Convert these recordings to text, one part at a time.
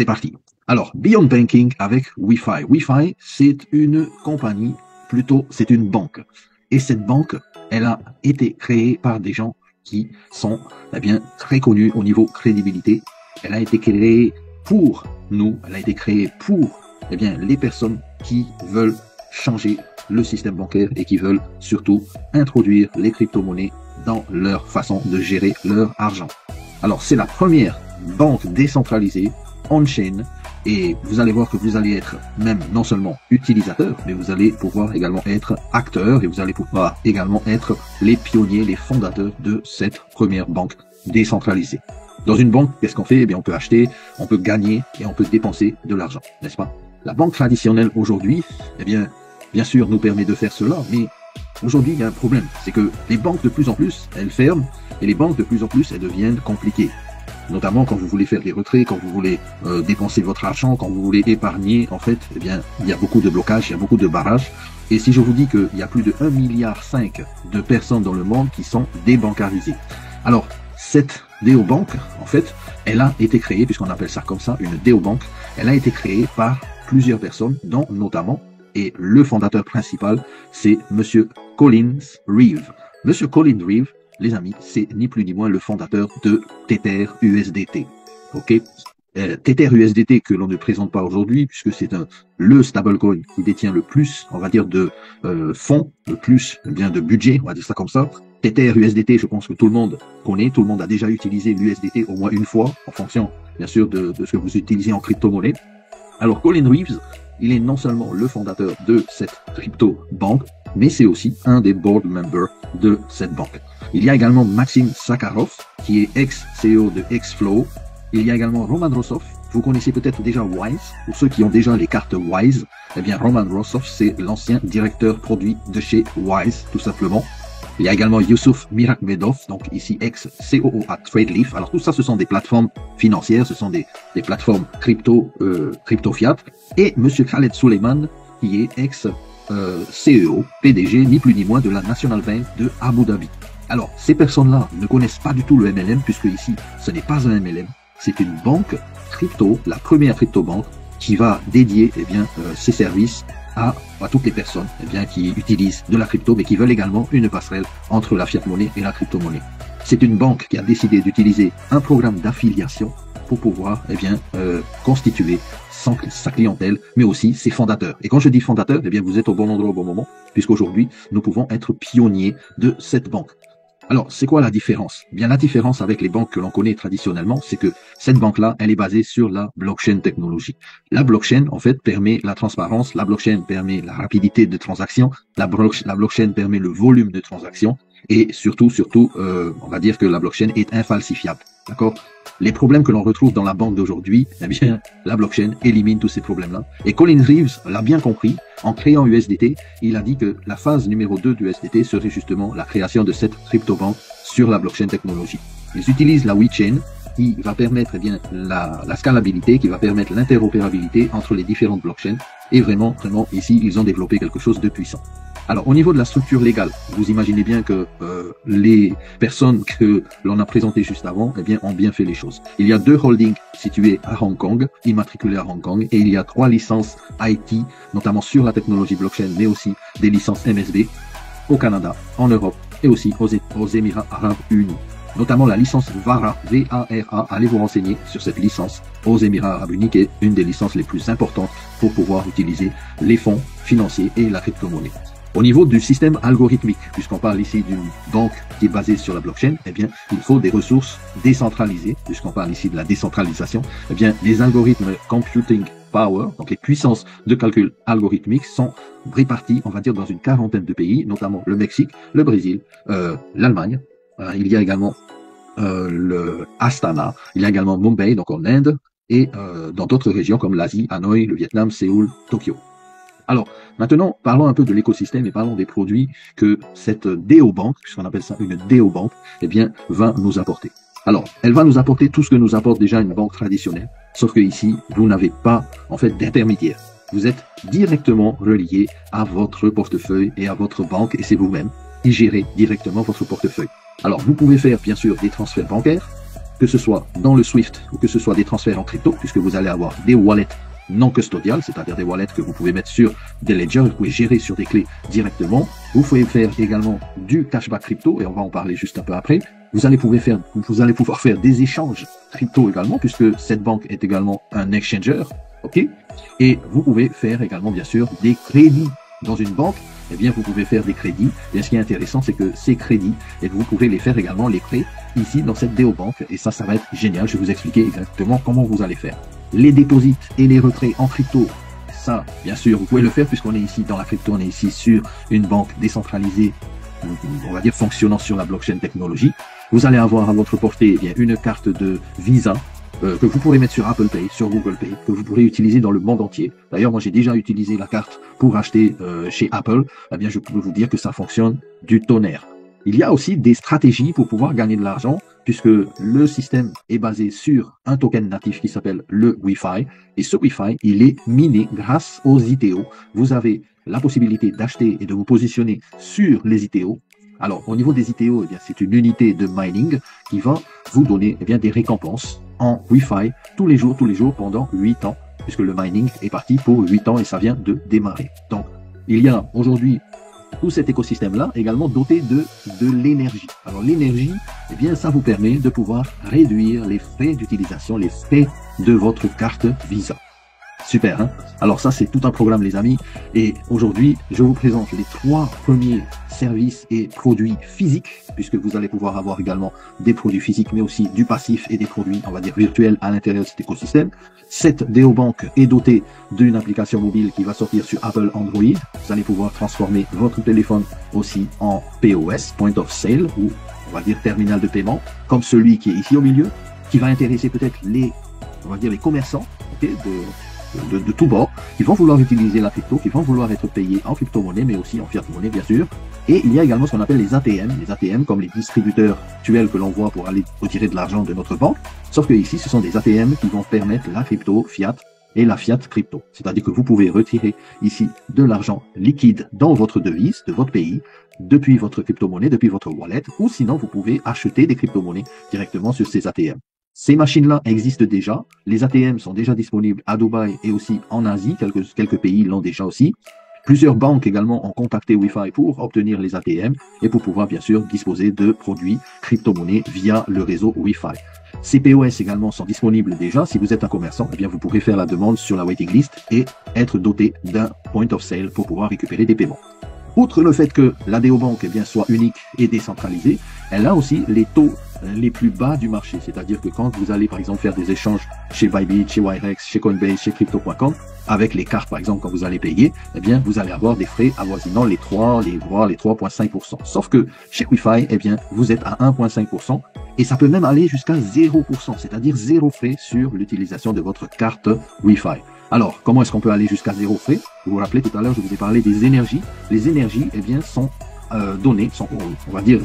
c'est parti. Alors, Beyond Banking avec Wi-Fi. Wi-Fi, c'est une compagnie, plutôt, c'est une banque. Et cette banque, elle a été créée par des gens qui sont bien très connus au niveau crédibilité. Elle a été créée pour nous, elle a été créée pour bien les personnes qui veulent changer le système bancaire et qui veulent surtout introduire les crypto-monnaies dans leur façon de gérer leur argent. Alors, c'est la première banque décentralisée on-chain et vous allez voir que vous allez être même non seulement utilisateur, mais vous allez pouvoir également être acteur et vous allez pouvoir également être les pionniers, les fondateurs de cette première banque décentralisée. Dans une banque, qu'est-ce qu'on fait? Eh bien, on peut acheter, on peut gagner et on peut dépenser de l'argent, n'est-ce pas? La banque traditionnelle aujourd'hui, eh bien sûr, nous permet de faire cela, mais aujourd'hui, il y a un problème. C'est que les banques, de plus en plus, elles ferment et les banques, de plus en plus, elles deviennent compliquées. Notamment quand vous voulez faire des retraits, quand vous voulez dépenser votre argent, quand vous voulez épargner, en fait, eh bien, il y a beaucoup de blocages, il y a beaucoup de barrages. Et si je vous dis qu'il y a plus de 1,5 milliard de personnes dans le monde qui sont débancarisées. Alors, cette DeoBank, en fait, elle a été créée, puisqu'on appelle ça comme ça, une DeoBank, elle a été créée par plusieurs personnes, dont notamment, et le fondateur principal, c'est Monsieur Collins Reeve. Monsieur Collins Reeve, les amis, c'est ni plus ni moins le fondateur de Tether USDT. Ok, Tether USDT que l'on ne présente pas aujourd'hui puisque c'est le stablecoin qui détient le plus, on va dire, de fonds, le plus bien de budget, on va dire ça comme ça. Tether USDT, je pense que tout le monde connaît, tout le monde a déjà utilisé l'USDT au moins une fois, en fonction bien sûr de ce que vous utilisez en crypto-monnaie. Alors Collins Reeves, il est non seulement le fondateur de cette crypto-banque, mais c'est aussi un des board members de cette banque. Il y a également Maxim Sakharov, qui est ex-CEO de Xflow. Il y a également Roman Rossov. Vous connaissez peut-être déjà Wise. Pour ceux qui ont déjà les cartes Wise, eh bien Roman Rossov, c'est l'ancien directeur produit de chez Wise, tout simplement. Il y a également Yousuf Mirakmedov, donc ici ex-COO à Tradeleaf. Alors tout ça, ce sont des plateformes financières, ce sont des plateformes crypto fiat. Et Monsieur Khaled Suleiman, qui est ex-CEO, PDG, ni plus ni moins de la National Bank de Abu Dhabi. Alors, ces personnes-là ne connaissent pas du tout le MLM, puisque ici, ce n'est pas un MLM, c'est une banque crypto, la première crypto-banque, qui va dédier ses services à toutes les personnes qui utilisent de la crypto, mais qui veulent également une passerelle entre la fiat-monnaie et la crypto-monnaie. C'est une banque qui a décidé d'utiliser un programme d'affiliation pour pouvoir constituer sa clientèle, mais aussi ses fondateurs. Et quand je dis fondateurs, vous êtes au bon endroit au bon moment, puisqu'aujourd'hui, nous pouvons être pionniers de cette banque. Alors, c'est quoi la différence? Bien, la différence avec les banques que l'on connaît traditionnellement, c'est que cette banque-là, elle est basée sur la blockchain technologie. La blockchain, en fait, permet la transparence, la blockchain permet la rapidité de transaction, la blockchain permet le volume de transaction, et surtout, on va dire que la blockchain est infalsifiable. D'accord? Les problèmes que l'on retrouve dans la banque d'aujourd'hui, la blockchain élimine tous ces problèmes-là. Et Collins Reeves l'a bien compris. En créant USDT, il a dit que la phase numéro 2 du USDT serait justement la création de cette crypto-banque sur la blockchain technologie. Ils utilisent la WeChain qui va permettre la scalabilité, qui va permettre l'interopérabilité entre les différentes blockchains. Et vraiment, ici, ils ont développé quelque chose de puissant. Alors, au niveau de la structure légale, vous imaginez bien que les personnes que l'on a présentées juste avant, ont bien fait les choses. Il y a 2 holdings situés à Hong Kong, immatriculés à Hong Kong, et il y a 3 licences IT, notamment sur la technologie blockchain, mais aussi des licences MSB au Canada, en Europe et aussi aux Émirats Arabes Unis. Notamment la licence VARA, V-A-R-A, allez vous renseigner sur cette licence aux Émirats Arabes Unis, qui est une des licences les plus importantes pour pouvoir utiliser les fonds financiers et la crypto-monnaie. Au niveau du système algorithmique, puisqu'on parle ici d'une banque qui est basée sur la blockchain, il faut des ressources décentralisées, puisqu'on parle ici de la décentralisation, les algorithmes computing power, donc les puissances de calcul algorithmique sont réparties, on va dire, dans une quarantaine de pays, notamment le Mexique, le Brésil, l'Allemagne, il y a également le Astana, il y a également Mumbai, donc en Inde, et dans d'autres régions comme l'Asie, Hanoï, le Vietnam, Séoul, Tokyo. Alors, maintenant, parlons un peu de l'écosystème et parlons des produits que cette DeoBank, puisqu'on appelle ça une DeoBank, va nous apporter. Alors, elle va nous apporter tout ce que nous apporte déjà une banque traditionnelle, sauf que ici, vous n'avez pas, en fait, d'intermédiaire. Vous êtes directement relié à votre portefeuille et à votre banque, et c'est vous-même qui gérez directement votre portefeuille. Alors, vous pouvez faire, bien sûr, des transferts bancaires, que ce soit dans le Swift ou que ce soit des transferts en crypto, puisque vous allez avoir des wallets non custodiales, c'est-à-dire des wallets que vous pouvez mettre sur des ledgers, vous pouvez gérer sur des clés directement. Vous pouvez faire également du cashback crypto, et on va en parler juste un peu après. Vous allez pouvoir faire des échanges crypto également, puisque cette banque est également un exchanger, ok? Et vous pouvez faire également, bien sûr, des crédits dans une banque. Eh bien, vous pouvez faire des crédits. Et ce qui est intéressant, c'est que ces crédits, et vous pouvez les faire également, les prêts, ici, dans cette DeoBank. Et ça va être génial. Je vais vous expliquer exactement comment vous allez faire. Les dépôts et les retraits en crypto, ça, bien sûr, vous pouvez le faire puisqu'on est ici dans la crypto, on est ici sur une banque décentralisée, on va dire fonctionnant sur la blockchain technologie. Vous allez avoir à votre portée, eh bien, une carte de Visa que vous pourrez mettre sur Apple Pay, sur Google Pay, que vous pourrez utiliser dans le monde entier. D'ailleurs, moi, j'ai déjà utilisé la carte pour acheter chez Apple. Eh bien, je peux vous dire que ça fonctionne du tonnerre. Il y a aussi des stratégies pour pouvoir gagner de l'argent, puisque le système est basé sur un token natif qui s'appelle le Wi-Fi. Et ce Wi-Fi, il est miné grâce aux ITO. Vous avez la possibilité d'acheter et de vous positionner sur les ITO. Alors, au niveau des ITO, eh bien, c'est une unité de mining qui va vous donner eh bien, des récompenses en Wi-Fi tous les jours pendant 8 ans, puisque le mining est parti pour 8 ans et ça vient de démarrer. Donc, il y a aujourd'hui tout cet écosystème-là également doté de l'énergie. Alors l'énergie, eh bien, ça vous permet de pouvoir réduire les frais d'utilisation, les frais de votre carte Visa. Super, hein? Alors ça, c'est tout un programme, les amis. Et aujourd'hui, je vous présente les 3 premiers services et produits physiques, puisque vous allez pouvoir avoir également des produits physiques, mais aussi du passif et des produits, on va dire, virtuels à l'intérieur de cet écosystème. Cette DeoBank est dotée d'une application mobile qui va sortir sur Apple Android. Vous allez pouvoir transformer votre téléphone aussi en POS, Point of Sale, ou on va dire terminal de paiement, comme celui qui est ici au milieu, qui va intéresser peut-être les, on va dire, les commerçants, okay, de tous bords, qui vont vouloir utiliser la crypto, qui vont vouloir être payés en crypto-monnaie, mais aussi en fiat-monnaie, bien sûr. Et il y a également ce qu'on appelle les ATM comme les distributeurs actuels que l'on voit pour aller retirer de l'argent de notre banque. Sauf que ici, ce sont des ATM qui vont permettre la crypto fiat et la fiat crypto. C'est-à-dire que vous pouvez retirer ici de l'argent liquide dans votre devise de votre pays, depuis votre crypto-monnaie, depuis votre wallet, ou sinon vous pouvez acheter des crypto-monnaies directement sur ces ATM. Ces machines-là existent déjà. Les ATM sont déjà disponibles à Dubaï et aussi en Asie. Quelques pays l'ont déjà aussi. Plusieurs banques également ont contacté Wi-Fi pour obtenir les ATM et pour pouvoir bien sûr disposer de produits crypto-monnaies via le réseau Wi-Fi. Ces POS également sont disponibles déjà. Si vous êtes un commerçant, eh bien vous pourrez faire la demande sur la waiting list et être doté d'un point of sale pour pouvoir récupérer des paiements. Outre le fait que la DeoBank eh bien, soit unique et décentralisée, elle a aussi les taux les plus bas du marché. C'est-à-dire que quand vous allez par exemple faire des échanges chez Bybit, chez Wirex, chez Coinbase, chez Crypto.com, avec les cartes par exemple quand vous allez payer, eh bien vous allez avoir des frais avoisinant les 3,5%. Sauf que chez Wi-Fi, eh bien vous êtes à 1,5% et ça peut même aller jusqu'à 0%, c'est-à-dire 0 frais sur l'utilisation de votre carte Wi-Fi. Alors, comment est-ce qu'on peut aller jusqu'à 0 frais? Vous vous rappelez tout à l'heure, je vous ai parlé des énergies. Les énergies, eh bien, sont données, sont, on va dire,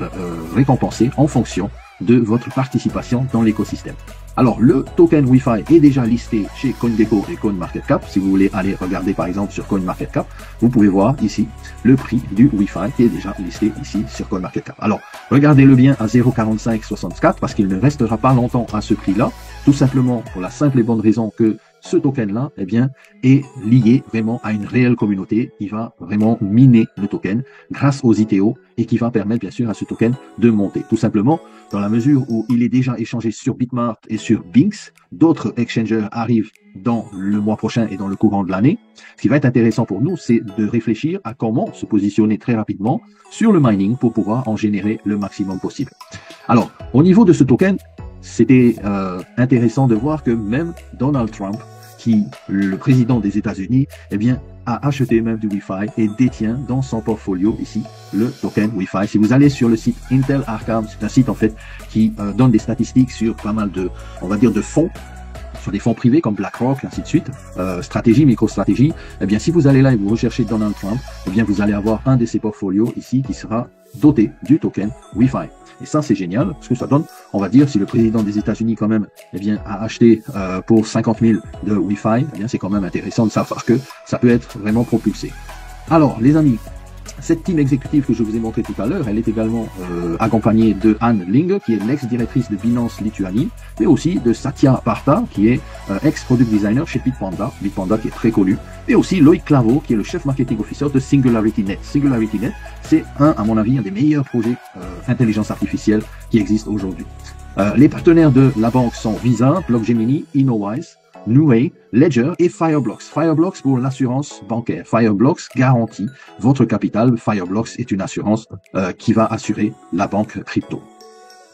récompensées en fonction de votre participation dans l'écosystème. Alors, le token Wi-Fi est déjà listé chez CoinGecko et CoinMarketCap. Si vous voulez aller regarder, par exemple, sur CoinMarketCap, vous pouvez voir ici le prix du Wi-Fi qui est déjà listé ici sur CoinMarketCap. Alors, regardez-le bien à 0,4564 parce qu'il ne restera pas longtemps à ce prix-là, tout simplement pour la simple et bonne raison que ce token-là, eh bien, est lié vraiment à une réelle communauté qui va vraiment miner le token grâce aux ITO et qui va permettre, bien sûr, à ce token de monter. Tout simplement, dans la mesure où il est déjà échangé sur Bitmart et sur Binx, d'autres exchangers arrivent dans le mois prochain et dans le courant de l'année. Ce qui va être intéressant pour nous, c'est de réfléchir à comment se positionner très rapidement sur le mining pour pouvoir en générer le maximum possible. Alors, au niveau de ce token, c'était intéressant de voir que même Donald Trump, le président des États-Unis, eh bien, a acheté même du Wi-Fi et détient dans son portfolio ici le token Wi-Fi. Si vous allez sur le site Intel Arkham, c'est un site en fait qui donne des statistiques sur pas mal de, on va dire, de fonds, sur des fonds privés comme BlackRock, ainsi de suite, stratégie, micro-stratégie. Eh bien, si vous allez là et vous recherchez Donald Trump, eh bien, vous allez avoir un de ses portfolios ici qui sera doté du token Wi-Fi. Et ça, c'est génial, parce que ça donne, on va dire, si le président des États-Unis, quand même, eh bien, a acheté pour 50 000 de Wi-Fi, eh bien, c'est quand même intéressant de savoir que ça peut être vraiment propulsé. Alors, les amis, Cette team exécutive que je vous ai montré tout à l'heure, elle est également accompagnée de Anne Ling, qui est l'ex-directrice de Binance Lituanie, mais aussi de Satya Parta, qui est ex-product designer chez Bitpanda qui est très connu, et aussi Loïc Claveau, qui est le chef marketing officer de SingularityNet. SingularityNet, c'est à mon avis, un des meilleurs projets intelligence artificielle qui existent aujourd'hui. Les partenaires de la banque sont Visa, Blockgemini, InnoWise, Nuvei, Ledger et Fireblocks. Fireblocks pour l'assurance bancaire. Fireblocks garantit votre capital. Fireblocks est une assurance qui va assurer la banque crypto.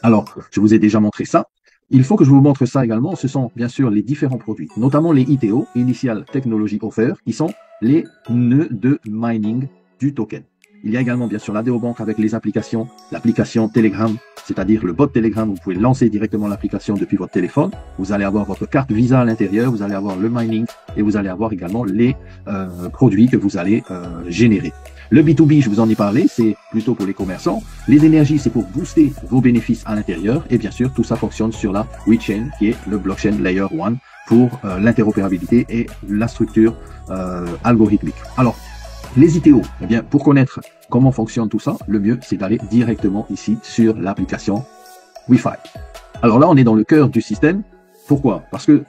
Alors, je vous ai déjà montré ça. Il faut que je vous montre ça également. Ce sont bien sûr les différents produits, notamment les ITO, Initial Technology Offer, qui sont les nœuds de mining du token. Il y a également bien sûr l'ADO Bank avec les applications, l'application Telegram, c'est-à-dire le bot Telegram, vous pouvez lancer directement l'application depuis votre téléphone. Vous allez avoir votre carte Visa à l'intérieur, vous allez avoir le mining et vous allez avoir également les produits que vous allez générer. Le B2B, je vous en ai parlé, c'est plutôt pour les commerçants. Les énergies, c'est pour booster vos bénéfices à l'intérieur. Et bien sûr, tout ça fonctionne sur la WeChain, qui est le blockchain layer 1 pour l'interopérabilité et la structure algorithmique. Alors, les ITO, eh bien, pour connaître comment fonctionne tout ça, le mieux, c'est d'aller directement ici sur l'application Wi-Fi. Alors là, on est dans le cœur du système. Pourquoi? Parce que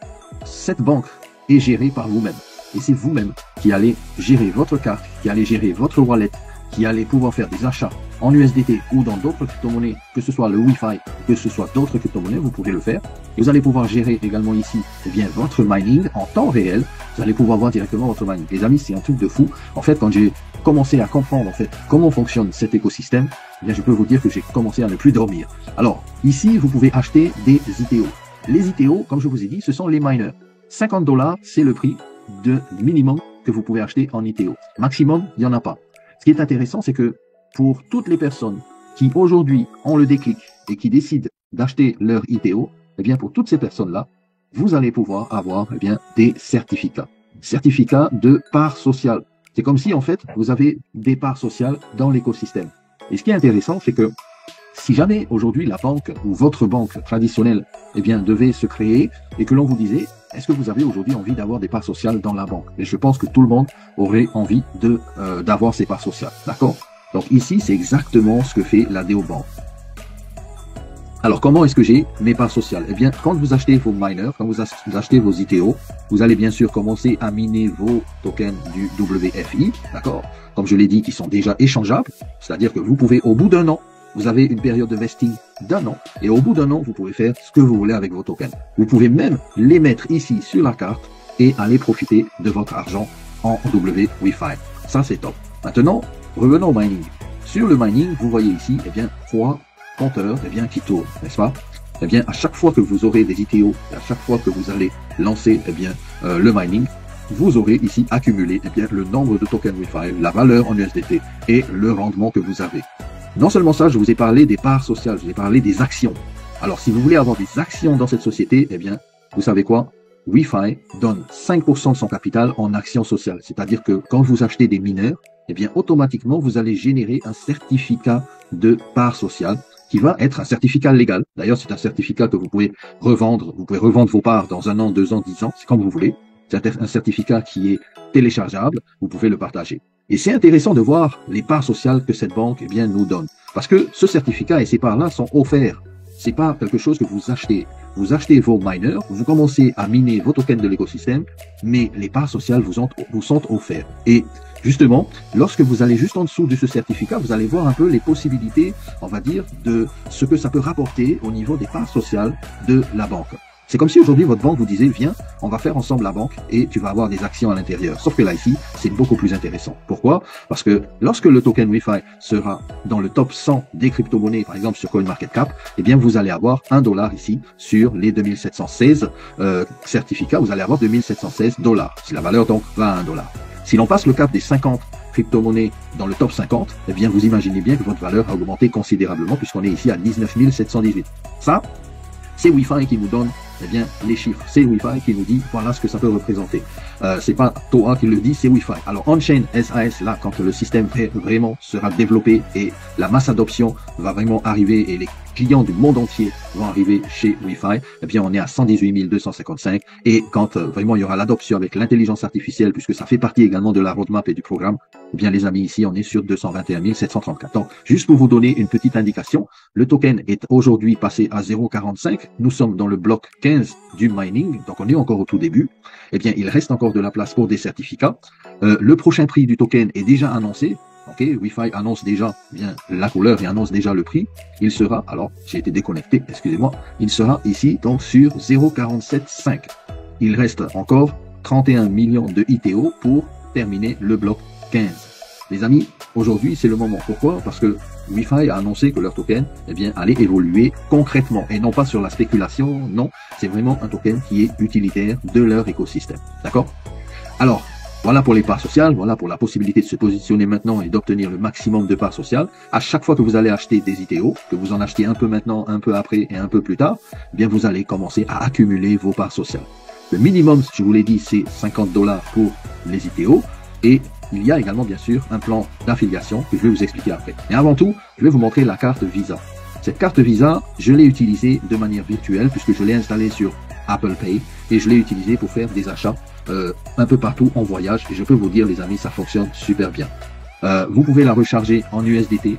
cette banque est gérée par vous-même. Et c'est vous-même qui allez gérer votre carte, qui allez gérer votre wallet, qui allez pouvoir faire des achats en USDT ou dans d'autres crypto-monnaies, que ce soit le Wi-Fi, que ce soit d'autres crypto-monnaies, vous pouvez le faire. Et vous allez pouvoir gérer également ici, eh bien, votre mining en temps réel. Vous allez pouvoir voir directement votre mining. Les amis, c'est un truc de fou. En fait, quand j'ai commencé à comprendre, en fait, comment fonctionne cet écosystème, eh bien, je peux vous dire que j'ai commencé à ne plus dormir. Alors, ici, vous pouvez acheter des ITO. Les ITO, comme je vous ai dit, ce sont les miners. 50 $, c'est le prix de minimum que vous pouvez acheter en ITO. Maximum, il n'y en a pas. Ce qui est intéressant, c'est que pour toutes les personnes qui aujourd'hui ont le déclic et qui décident d'acheter leur ITO, eh bien pour toutes ces personnes-là, vous allez pouvoir avoir eh bien des certificats. Certificats de part sociale. C'est comme si en fait vous avez des parts sociales dans l'écosystème. Et ce qui est intéressant, c'est que si jamais aujourd'hui la banque ou votre banque traditionnelle eh bien, devait se créer et que l'on vous disait est-ce que vous avez aujourd'hui envie d'avoir des parts sociales dans la banque? Et je pense que tout le monde aurait envie d'avoir ces parts sociales. D'accord? Donc ici, c'est exactement ce que fait l'ADO Bank. Alors comment est-ce que j'ai mes parts sociales? Eh bien, quand vous achetez vos miners, quand vous achetez vos ITO, vous allez bien sûr commencer à miner vos tokens du WFI, d'accord? Comme je l'ai dit, qui sont déjà échangeables. C'est-à-dire que vous pouvez, au bout d'un an, vous avez une période de vesting d'un an. Et au bout d'un an, vous pouvez faire ce que vous voulez avec vos tokens. Vous pouvez même les mettre ici sur la carte et aller profiter de votre argent en WFI. Ça, c'est top. Maintenant, revenons au mining. Sur le mining, vous voyez ici, eh bien, 3 compteurs, eh bien, qui tournent, n'est-ce pas? Eh bien, à chaque fois que vous aurez des ITO, à chaque fois que vous allez lancer, eh bien, le mining, vous aurez ici accumulé, eh bien, le nombre de tokens Wi-Fi, la valeur en USDT et le rendement que vous avez. Non seulement ça, je vous ai parlé des parts sociales, je vous ai parlé des actions. Alors, si vous voulez avoir des actions dans cette société, eh bien, vous savez quoi? Wi-Fi donne 5% de son capital en actions sociales. C'est-à-dire que quand vous achetez des mineurs, eh bien, automatiquement, vous allez générer un certificat de part sociale qui va être un certificat légal. D'ailleurs, c'est un certificat que vous pouvez revendre. Vous pouvez revendre vos parts dans 1 an, 2 ans, 10 ans, c'est comme vous voulez. C'est un certificat qui est téléchargeable. Vous pouvez le partager. Et c'est intéressant de voir les parts sociales que cette banque eh bien, nous donne. Parce que ce certificat et ces parts-là sont offerts. C'est pas quelque chose que vous achetez. Vous achetez vos miners, vous commencez à miner vos tokens de l'écosystème, mais les parts sociales vous sont offertes. Et justement, lorsque vous allez juste en dessous de ce certificat, vous allez voir un peu les possibilités, on va dire, de ce que ça peut rapporter au niveau des parts sociales de la banque. C'est comme si aujourd'hui votre banque vous disait, viens, on va faire ensemble la banque et tu vas avoir des actions à l'intérieur. Sauf que là, ici, c'est beaucoup plus intéressant. Pourquoi? Parce que lorsque le token Wi-Fi sera dans le top 100 des crypto-monnaies, par exemple sur CoinMarketCap, eh bien, vous allez avoir $1 ici sur les 2716 certificats. Vous allez avoir $2716. Si la valeur donc va à $1. Si l'on passe le cap des 50 crypto-monnaies dans le top 50, eh bien, vous imaginez bien que votre valeur a augmenté considérablement puisqu'on est ici à 19 718. Ça, c'est Wi-Fi qui nous donne eh bien, les chiffres. C'est Wi-Fi qui nous dit voilà ce que ça peut représenter. C'est pas Toa qui le dit, c'est Wi-Fi. Alors on-chain SAS, là, quand le système vraiment sera développé et la masse adoption va vraiment arriver et clients du monde entier vont arriver chez Wi-Fi, eh bien, on est à 118 255. Et quand vraiment il y aura l'adoption avec l'intelligence artificielle, puisque ça fait partie également de la roadmap et du programme, eh bien, les amis, ici, on est sur 221 734. Donc, juste pour vous donner une petite indication, le token est aujourd'hui passé à 0,45. Nous sommes dans le bloc 15 du mining, donc on est encore au tout début. Eh bien, il reste encore de la place pour des certificats. Le prochain prix du token est déjà annoncé. Ok, Wi-Fi annonce déjà bien la couleur et annonce déjà le prix. Il sera, alors j'ai été déconnecté, excusez-moi, il sera ici donc sur 0,475. Il reste encore 31 millions de ITO pour terminer le bloc 15. Les amis, aujourd'hui c'est le moment. Pourquoi? Parce que Wi-Fi a annoncé que leur token eh bien, allait évoluer concrètement et non pas sur la spéculation. Non, c'est vraiment un token qui est utilitaire de leur écosystème. D'accord? Alors, voilà pour les parts sociales, voilà pour la possibilité de se positionner maintenant et d'obtenir le maximum de parts sociales. À chaque fois que vous allez acheter des ITO, que vous en achetez un peu maintenant, un peu après et un peu plus tard, eh bien vous allez commencer à accumuler vos parts sociales. Le minimum, je vous l'ai dit, c'est 50 $ pour les ITO et il y a également bien sûr un plan d'affiliation que je vais vous expliquer après. Mais avant tout, je vais vous montrer la carte Visa. Cette carte Visa, je l'ai utilisée de manière virtuelle puisque je l'ai installée sur Apple Pay et je l'ai utilisée pour faire des achats un peu partout en voyage et je peux vous dire les amis ça fonctionne super bien. Vous pouvez la recharger en USDT,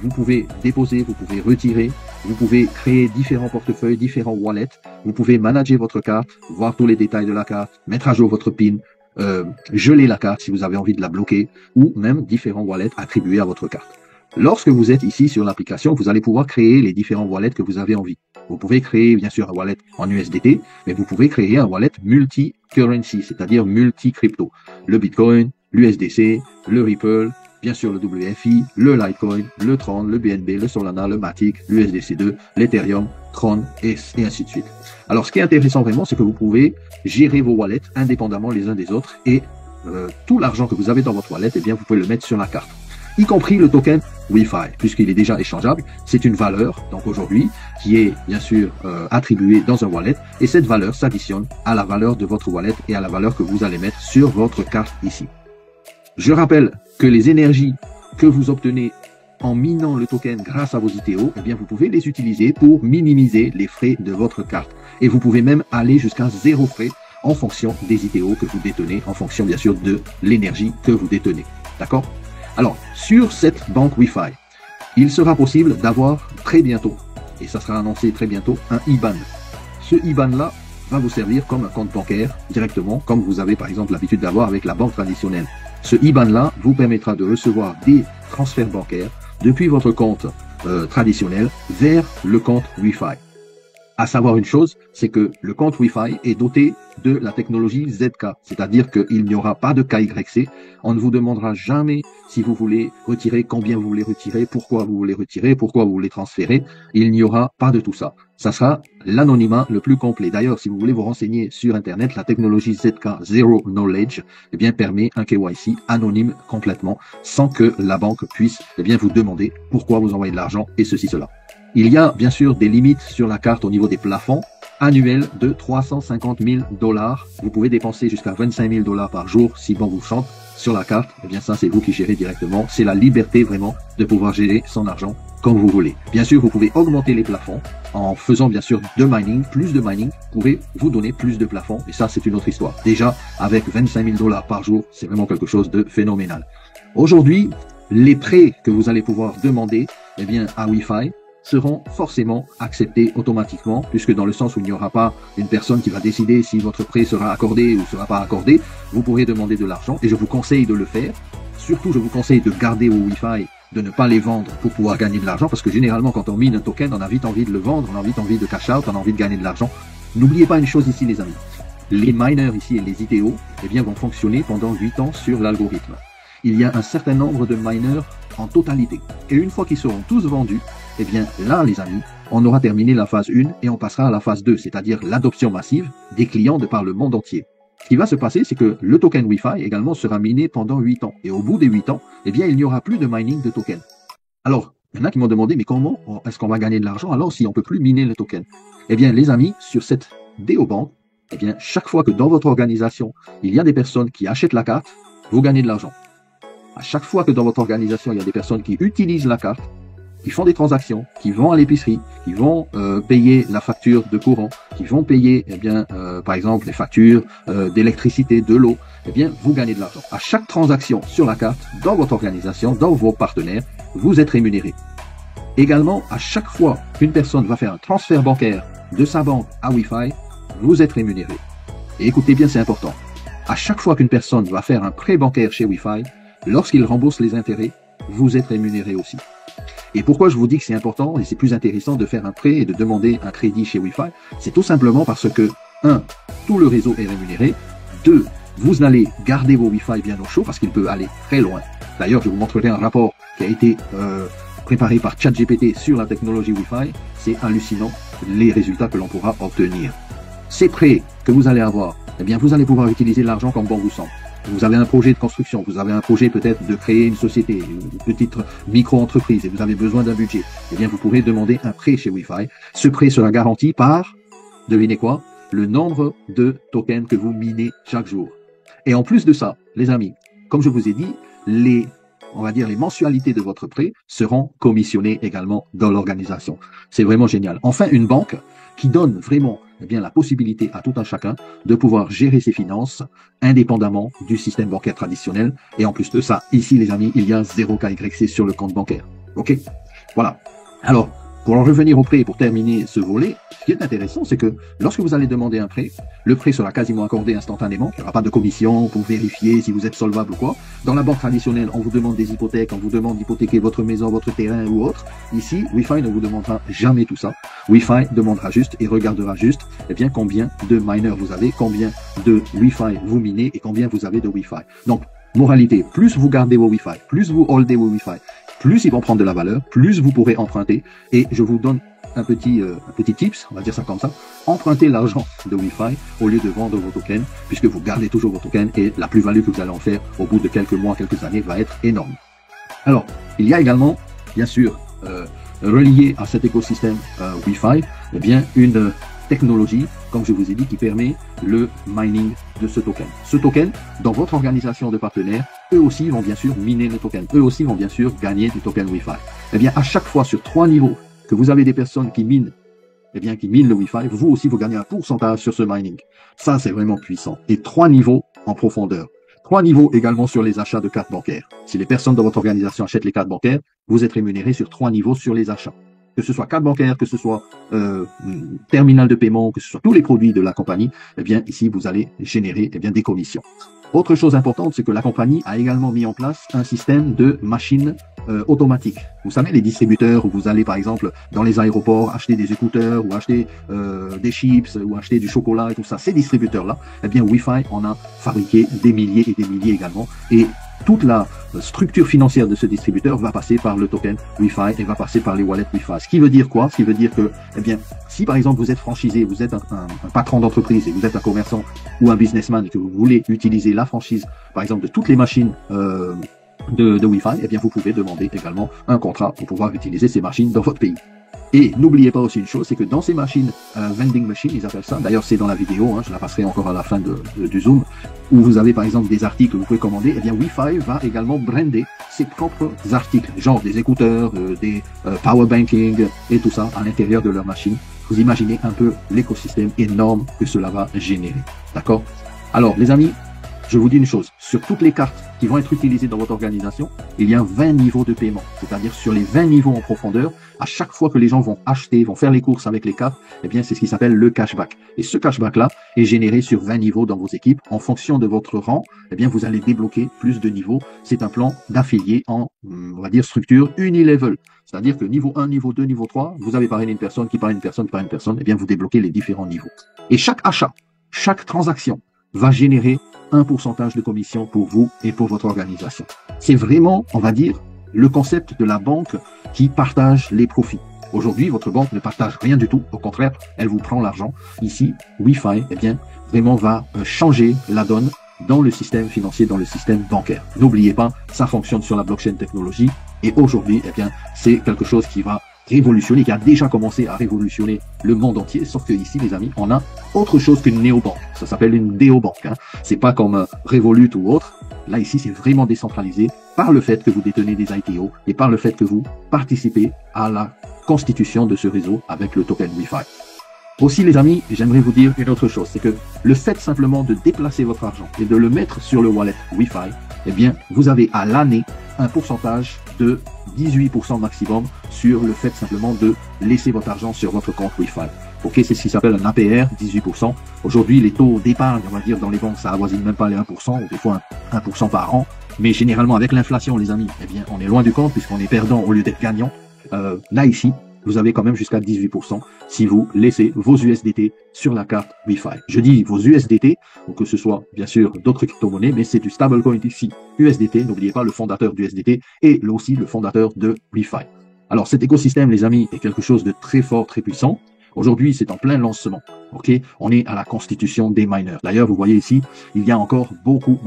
vous pouvez déposer, vous pouvez retirer, vous pouvez créer différents portefeuilles, différents wallets, vous pouvez manager votre carte, voir tous les détails de la carte, mettre à jour votre PIN, geler la carte si vous avez envie de la bloquer ou même différents wallets attribués à votre carte. Lorsque vous êtes ici sur l'application, vous allez pouvoir créer les différents wallets que vous avez envie. Vous pouvez créer bien sûr un wallet en USDT, mais vous pouvez créer un wallet multi-currency, c'est-à-dire multi-crypto. Le Bitcoin, l'USDC, le Ripple, bien sûr le WFI, le Litecoin, le Tron, le BNB, le Solana, le Matic, l'USDC2, l'Ethereum, Tron et ainsi de suite. Alors ce qui est intéressant vraiment, c'est que vous pouvez gérer vos wallets indépendamment les uns des autres et tout l'argent que vous avez dans votre wallet, eh bien vous pouvez le mettre sur la carte, y compris le token Wi-Fi, puisqu'il est déjà échangeable. C'est une valeur, donc aujourd'hui, qui est bien sûr attribuée dans un wallet, et cette valeur s'additionne à la valeur de votre wallet et à la valeur que vous allez mettre sur votre carte ici. Je rappelle que les énergies que vous obtenez en minant le token grâce à vos ITO, eh bien vous pouvez les utiliser pour minimiser les frais de votre carte. Et vous pouvez même aller jusqu'à 0 frais en fonction des ITO que vous détenez, en fonction bien sûr de l'énergie que vous détenez. D'accord ? Alors, sur cette banque Wi-Fi, il sera possible d'avoir très bientôt, et ça sera annoncé très bientôt, un IBAN. Ce IBAN-là va vous servir comme un compte bancaire directement, comme vous avez par exemple l'habitude d'avoir avec la banque traditionnelle. Ce IBAN-là vous permettra de recevoir des transferts bancaires depuis votre compte traditionnel vers le compte Wi-Fi. À savoir une chose, c'est que le compte Wi-Fi est doté de la technologie ZK, c'est-à-dire qu'il n'y aura pas de KYC. On ne vous demandera jamais si vous voulez retirer, combien vous voulez retirer, pourquoi vous voulez retirer, pourquoi vous voulez transférer. Il n'y aura pas de tout ça. Ça sera l'anonymat le plus complet. D'ailleurs, si vous voulez vous renseigner sur Internet, la technologie ZK Zero Knowledge eh bien, permet un KYC anonyme complètement, sans que la banque puisse eh bien, vous demander pourquoi vous envoyez de l'argent et ceci, cela. Il y a bien sûr des limites sur la carte au niveau des plafonds annuels de 350 000 $. Vous pouvez dépenser jusqu'à 25 000 $ par jour si bon vous chante sur la carte. Eh bien ça, c'est vous qui gérez directement. C'est la liberté vraiment de pouvoir gérer son argent comme vous voulez. Bien sûr, vous pouvez augmenter les plafonds en faisant bien sûr de mining. Plus de mining pourrait vous donner plus de plafonds. Et ça, c'est une autre histoire. Déjà, avec 25 000 $ par jour, c'est vraiment quelque chose de phénoménal. Aujourd'hui, les prêts que vous allez pouvoir demander eh bien, à Wi-Fi seront forcément acceptés automatiquement, puisque dans le sens où il n'y aura pas une personne qui va décider si votre prêt sera accordé ou ne sera pas accordé, vous pourrez demander de l'argent et je vous conseille de le faire. Surtout, je vous conseille de garder vos Wi-Fi, de ne pas les vendre pour pouvoir gagner de l'argent, parce que généralement, quand on mine un token, on a vite envie de le vendre, on a vite envie de cash out, on a envie de gagner de l'argent. N'oubliez pas une chose ici, les amis. Les miners ici et les ITO eh bien, vont fonctionner pendant 8 ans sur l'algorithme. Il y a un certain nombre de miners en totalité. Et une fois qu'ils seront tous vendus, eh bien là, les amis, on aura terminé la phase 1 et on passera à la phase 2, c'est-à-dire l'adoption massive des clients de par le monde entier. Ce qui va se passer, c'est que le token Wi-Fi également sera miné pendant 8 ans. Et au bout des 8 ans, eh bien, il n'y aura plus de mining de tokens. Alors, il y en a qui m'ont demandé, mais comment est-ce qu'on va gagner de l'argent alors si on ne peut plus miner le token? Eh bien, les amis, sur cette DeoBank, eh bien, chaque fois que dans votre organisation, il y a des personnes qui achètent la carte, vous gagnez de l'argent. À chaque fois que dans votre organisation, il y a des personnes qui utilisent la carte, qui font des transactions, qui vont à l'épicerie, qui vont payer la facture de courant, qui vont payer, eh bien, par exemple, les factures d'électricité, de l'eau, eh bien, vous gagnez de l'argent. À chaque transaction sur la carte, dans votre organisation, dans vos partenaires, vous êtes rémunéré. Également, à chaque fois qu'une personne va faire un transfert bancaire de sa banque à Wi-Fi, vous êtes rémunéré. Et écoutez bien, c'est important. À chaque fois qu'une personne va faire un prêt bancaire chez Wi-Fi, lorsqu'il rembourse les intérêts, vous êtes rémunéré aussi. Et pourquoi je vous dis que c'est important et c'est plus intéressant de faire un prêt et de demander un crédit chez Wi-Fi? C'est tout simplement parce que, 1, tout le réseau est rémunéré. 2, vous allez garder vos Wi-Fi bien au chaud parce qu'il peut aller très loin. D'ailleurs, je vous montrerai un rapport qui a été préparé par ChatGPT sur la technologie Wi-Fi. C'est hallucinant les résultats que l'on pourra obtenir. Ces prêts que vous allez avoir, eh bien, vous allez pouvoir utiliser l'argent comme bon vous semble. Vous avez un projet de construction, vous avez un projet peut-être de créer une société, une petite micro-entreprise et vous avez besoin d'un budget. Eh bien, vous pourrez demander un prêt chez Wi-Fi. Ce prêt sera garanti par, devinez quoi, le nombre de tokens que vous minez chaque jour. Et en plus de ça, les amis, comme je vous ai dit, les mensualités de votre prêt seront commissionnées également dans l'organisation. C'est vraiment génial. Enfin, une banque qui donne vraiment la possibilité à tout un chacun de pouvoir gérer ses finances indépendamment du système bancaire traditionnel. Et en plus de ça, ici, les amis, il y a 0 KYC sur le compte bancaire. OK? Voilà. Alors, pour en revenir au prêt et pour terminer ce volet, ce qui est intéressant, c'est que lorsque vous allez demander un prêt, le prêt sera quasiment accordé instantanément. Il n'y aura pas de commission pour vérifier si vous êtes solvable ou quoi. Dans la banque traditionnelle, on vous demande des hypothèques, on vous demande d'hypothéquer votre maison, votre terrain ou autre. Ici, Wi-Fi ne vous demandera jamais tout ça. Wi-Fi demandera juste et regardera juste combien de miners vous avez, combien de Wi-Fi vous minez et combien vous avez de Wi-Fi. Donc, moralité, plus vous gardez vos Wi-Fi, plus vous holdez vos Wi-Fi, plus ils vont prendre de la valeur, plus vous pourrez emprunter. Et je vous donne un petit tips, on va dire ça comme ça. Empruntez l'argent de Wi-Fi au lieu de vendre vos tokens, puisque vous gardez toujours vos tokens et la plus-value que vous allez en faire au bout de quelques mois, quelques années va être énorme. Alors, il y a également, bien sûr, relié à cet écosystème Wi-Fi, eh bien, une technologie, comme je vous ai dit, qui permet le mining de ce token. Ce token, dans votre organisation de partenaires, eux aussi vont bien sûr miner le token. Eux aussi vont bien sûr gagner du token Wi-Fi. Eh bien, à chaque fois sur 3 niveaux que vous avez des personnes qui minent, qui minent le Wi-Fi, vous aussi, vous gagnez un pourcentage sur ce mining. Ça, c'est vraiment puissant. Et 3 niveaux en profondeur. 3 niveaux également sur les achats de cartes bancaires. Si les personnes dans votre organisation achètent les cartes bancaires, vous êtes rémunéré sur 3 niveaux sur les achats. Que ce soit carte bancaire, que ce soit terminal de paiement, que ce soit tous les produits de la compagnie, eh bien ici vous allez générer des commissions. Autre chose importante, c'est que la compagnie a également mis en place un système de machines automatiques. Vous savez, les distributeurs où vous allez par exemple dans les aéroports acheter des écouteurs ou acheter des chips ou acheter du chocolat et tout ça, ces distributeurs-là, eh bien Wi-Fi en a fabriqué des milliers et des milliers également. Et toute la structure financière de ce distributeur va passer par le token Wi-Fi et va passer par les wallets Wi-Fi. Ce qui veut dire quoi? Ce qui veut dire que, si par exemple vous êtes franchisé, vous êtes un patron d'entreprise et vous êtes un commerçant ou un businessman et que vous voulez utiliser la franchise, par exemple, de toutes les machines de Wi-Fi, eh bien vous pouvez demander également un contrat pour pouvoir utiliser ces machines dans votre pays. Et n'oubliez pas aussi une chose, c'est que dans ces machines, vending machines, ils appellent ça, d'ailleurs c'est dans la vidéo, je la passerai encore à la fin du Zoom, où vous avez par exemple des articles que vous pouvez commander, eh bien Wi-Fi va également brander ses propres articles, genre des écouteurs, des power banking et tout ça à l'intérieur de leur machine. Vous imaginez un peu l'écosystème énorme que cela va générer, d'accord? Alors les amis, je vous dis une chose, sur toutes les cartes qui vont être utilisées dans votre organisation, il y a 20 niveaux de paiement. C'est-à-dire sur les 20 niveaux en profondeur, à chaque fois que les gens vont acheter, vont faire les courses avec les cartes, eh bien c'est ce qui s'appelle le cashback. Et ce cashback-là est généré sur 20 niveaux dans vos équipes. En fonction de votre rang, eh bien vous allez débloquer plus de niveaux. C'est un plan d'affilié en, on va dire, structure unilevel. C'est-à-dire que niveau 1, niveau 2, niveau 3, vous avez parrainé une personne, qui parraine une personne, qui parraine une personne, eh bien vous débloquez les différents niveaux. Et chaque achat, chaque transaction va générer un pourcentage de commission pour vous et pour votre organisation. C'est vraiment, on va dire, le concept de la banque qui partage les profits. Aujourd'hui, votre banque ne partage rien du tout. Au contraire, elle vous prend l'argent. Ici, Wi-Fi, eh bien, vraiment va changer la donne dans le système financier, dans le système bancaire. N'oubliez pas, ça fonctionne sur la blockchain technologie. Et aujourd'hui, eh bien, c'est quelque chose qui va révolutionner, qui a déjà commencé à révolutionner le monde entier, sauf que ici, les amis, on a autre chose qu'une néobanque. Ça s'appelle une déobanque. C'est pas comme Revolut ou autre. Là, ici, c'est vraiment décentralisé par le fait que vous détenez des ITO et par le fait que vous participez à la constitution de ce réseau avec le token Wi-Fi. Aussi, les amis, j'aimerais vous dire une autre chose, c'est que le fait simplement de déplacer votre argent et de le mettre sur le wallet Wi-Fi, eh bien, vous avez à l'année un pourcentage de 18% maximum sur le fait simplement de laisser votre argent sur votre compte Wi-Fi. Ok, c'est ce qui s'appelle un APR, 18%. Aujourd'hui, les taux d'épargne, on va dire, dans les banques, ça avoisine même pas les 1%, ou des fois 1% par an. Mais généralement, avec l'inflation, les amis, eh bien, on est loin du compte puisqu'on est perdant au lieu d'être gagnant. Là, ici, vous avez quand même jusqu'à 18% si vous laissez vos USDT sur la carte Wi-Fi. Je dis vos USDT, ou que ce soit bien sûr d'autres crypto-monnaies, mais c'est du stablecoin ici. USDT, n'oubliez pas le fondateur du USDT et aussi le fondateur de Wi-Fi. Alors cet écosystème, les amis, est quelque chose de très fort, très puissant. Aujourd'hui, c'est en plein lancement. Ok, on est à la constitution des miners. D'ailleurs, vous voyez ici, il y a encore beaucoup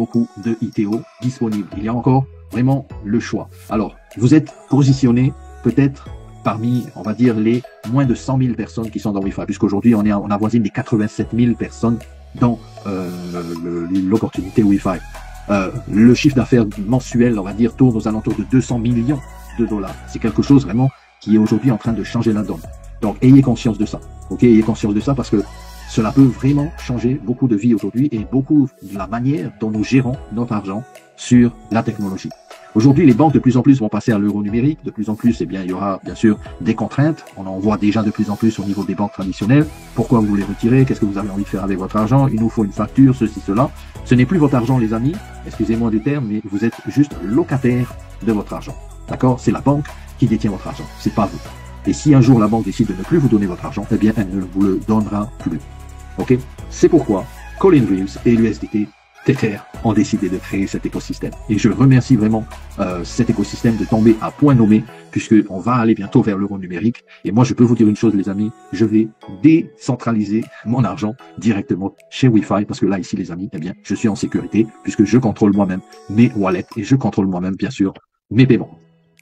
de ITO disponibles. Il y a encore vraiment le choix. Alors, vous êtes positionné peut-être parmi, on va dire, les moins de 100 000 personnes qui sont dans Wi-Fi, puisqu'aujourd'hui, on avoisine les 87 000 personnes dans l'opportunité Wi-Fi. Le chiffre d'affaires mensuel, on va dire, tourne aux alentours de 200 millions de dollars. C'est quelque chose vraiment qui est aujourd'hui en train de changer la donne. Donc, ayez conscience de ça. Ok, ayez conscience de ça parce que cela peut vraiment changer beaucoup de vies aujourd'hui et beaucoup de la manière dont nous gérons notre argent sur la technologie. Aujourd'hui, les banques de plus en plus vont passer à l'euro numérique. De plus en plus, eh bien, il y aura bien sûr des contraintes. On en voit déjà de plus en plus au niveau des banques traditionnelles. Pourquoi vous voulez retirer? Qu'est-ce que vous avez envie de faire avec votre argent? Il nous faut une facture, ceci, cela. Ce n'est plus votre argent, les amis. Excusez-moi du terme, mais vous êtes juste locataire de votre argent. D'accord? C'est la banque qui détient votre argent. C'est pas vous. Et si un jour la banque décide de ne plus vous donner votre argent, eh bien, elle ne vous le donnera plus. Ok? C'est pourquoi Colin Reeves et l'USDT Tether ont décidé de créer cet écosystème. Et je remercie vraiment cet écosystème de tomber à point nommé, puisqu'on va aller bientôt vers l'euro numérique. Et moi, je peux vous dire une chose, les amis, je vais décentraliser mon argent directement chez Wi-Fi, parce que là, ici, les amis, eh bien, je suis en sécurité, puisque je contrôle moi-même mes wallets et je contrôle moi-même, bien sûr, mes paiements.